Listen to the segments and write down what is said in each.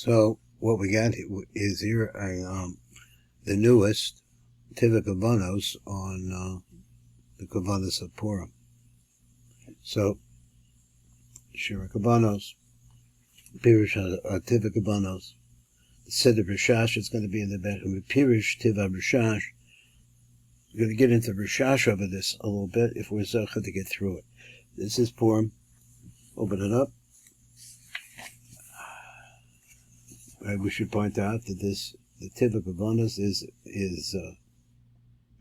So what we got is here the newest Tiva Kavanos on the Kavanos of Purim. So Shira Kavanos, Pirish Tiva Kavanos, the Seder Rishash is going to be in the back. Pirish Tiva Rishash. We're going to get into Rishash over this a little bit if we're zocha to get through it. This is Purim. Open it up. We should point out that the Tiva Kavanos is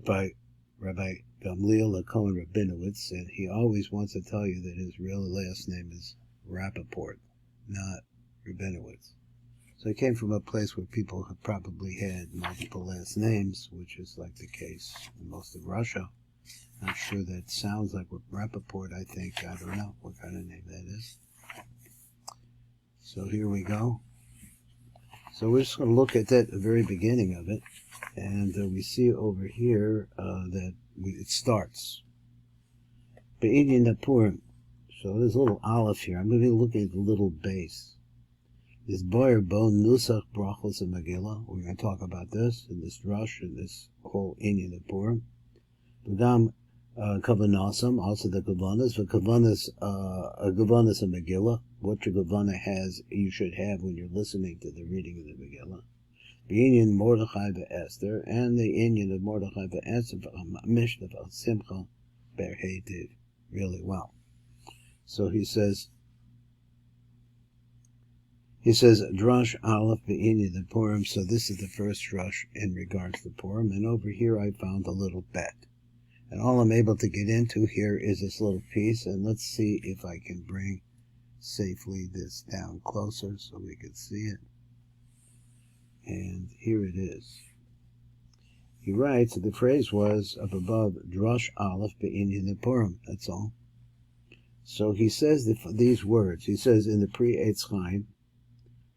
by Rabbi Gamliel Cohen Rabinowitz, and he always wants to tell you that his real last name is Rappaport, not Rabinowitz. So he came from a place where people have probably had multiple last names, which is like the case in most of Russia. Not sure that sounds like Rappaport, I think. I don't know what kind of name that is. So here we go. So we're just going to look at that, the very beginning of it, and we see over here that it starts. Be'inyan Purim. So there's a little aleph here. I'm going to be looking at the little base. This boyer bon nusach brachos and Megillah. We're going to talk about this in this drush, in this whole inyan of Purim. V'gam kavanasam, also the kavanas. For kavanas and Megillah. What your Gavana has, you should have when you're listening to the reading of the Megillah. The Inyan Mordechai ve'Esther, and the Inyan of Mordechai ve'Esther, Mishnah Simcha Berhetiv, really well. So he says, Drush Aleph Be'inyan the Purim, so this is the first drush in regards to Purim, and over here I found a little bet. And all I'm able to get into here is this little piece, and let's see if I can bring safely this down closer so we can see it. And here it is. He writes, the phrase was up above, Drush Aleph Be'inyan Purim, that's all. So he says these words. He says in the Pri-Eitz Chaim,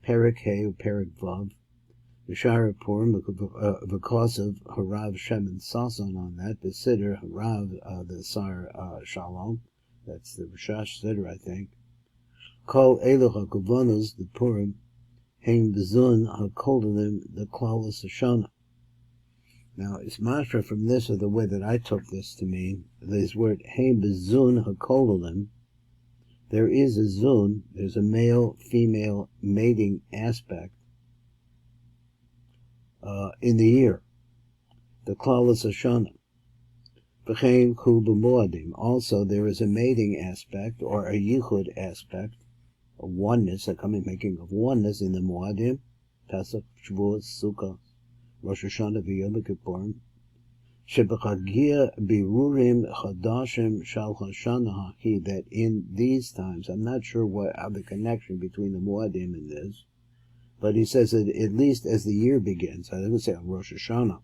Perek He or Perek Vav, B'Shara Purim, because of Harav Shem and Sason on that, the Siddur Harav, the Sar Shalom, that's the Rishash Siddur, I think. Kol Elu HaKavanos, the Purim, Heim B'Zun HaKolim, the Klaus Hashanah. Now, it's mashra from this, or the way that I took this to mean, this word Heim B'Zun HaKolim, there is a zun, there's a male-female mating aspect in the year, the Klaus Hashanah. V'chein Ku B'Moadim, also there is a mating aspect, or a yichud aspect, a oneness, a making of oneness in the Moadim, Pesach, Shavuot, Sukkah, Rosh Hashanah, v'Yom Kippurim, Shebechagia Birurim Chadashim Shal Hashanah Haki, that in these times, I'm not sure how the connection between the Moadim and this, but he says that at least as the year begins, I would say on Rosh Hashanah,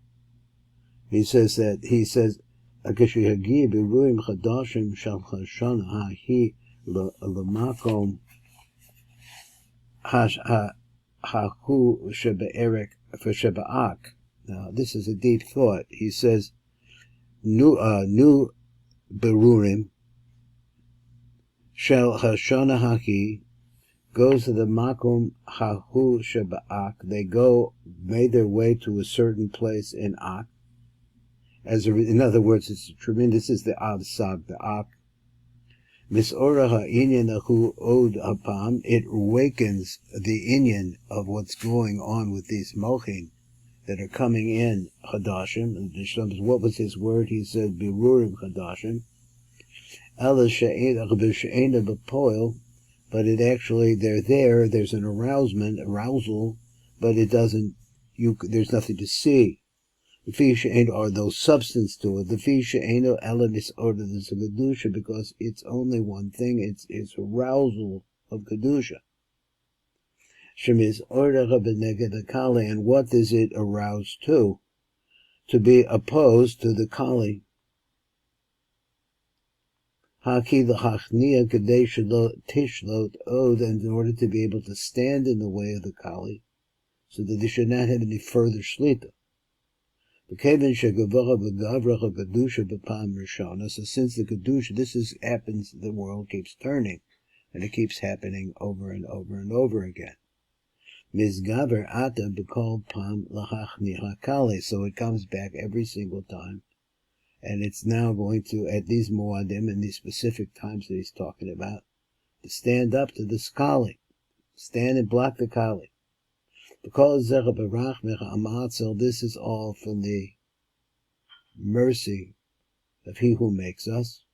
he says, Akashihagi Birurim Chadashim Shal Hashanah Haki Lamakom Hahu Shebe'erek for Shebe'ak. Now, this is a deep thought. He says, New Berurim Shel Hashana Haki goes to the Makom Hahu Shebe'ak. They made their way to a certain place in Ak. In other words, it's tremendous. This is the Avsag, the Ak. Misora ha'inyan ahu od hapam. It awakens the inyan of what's going on with these mochin that are coming in Hadashim. And what was his word? He said, Birurim Hadashim. Ela she'ena b'poil, but it actually, they're there, there's an arousal, but it doesn't, there's nothing to see. The fish or no substance to it. The fish ain't elements order this kedusha, because it's only one thing. It's arousal of kedusha. Shemiz order beneged the kali, and what does it arouse to? To be opposed to the kali. Haki the hachnia kadesh tishlot od, and in order to be able to stand in the way of the kali, so that they should not have any further shlita. So since the Kedusha, happens, the world keeps turning, and it keeps happening over and over and over again. Mizgaver ata b'kol pam l'chach nihakali. So it comes back every single time. And it's now going to, at these moadim and these specific times that he's talking about, to stand up to the skali. Stand and block the kali. Because this is all from the mercy of he who makes us.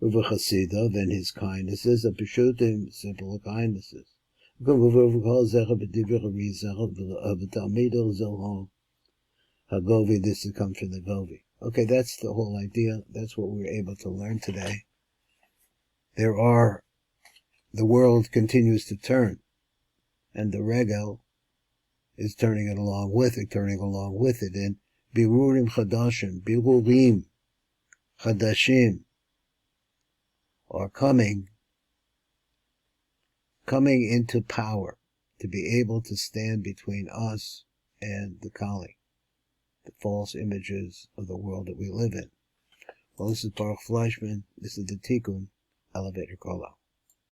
Uvachasidav and his kindnesses, apeshutim, simple kindnesses. Hagovi, this has come from the Govi. Okay, that's the whole idea. That's what we're able to learn today. The world continues to turn, and the regel is turning along with it, and birurim chadashim are coming into power to be able to stand between us and the Kali, the false images of the world that we live in. Well, this is Baruch Fleischman. This is the Tikkun Elevator Kola.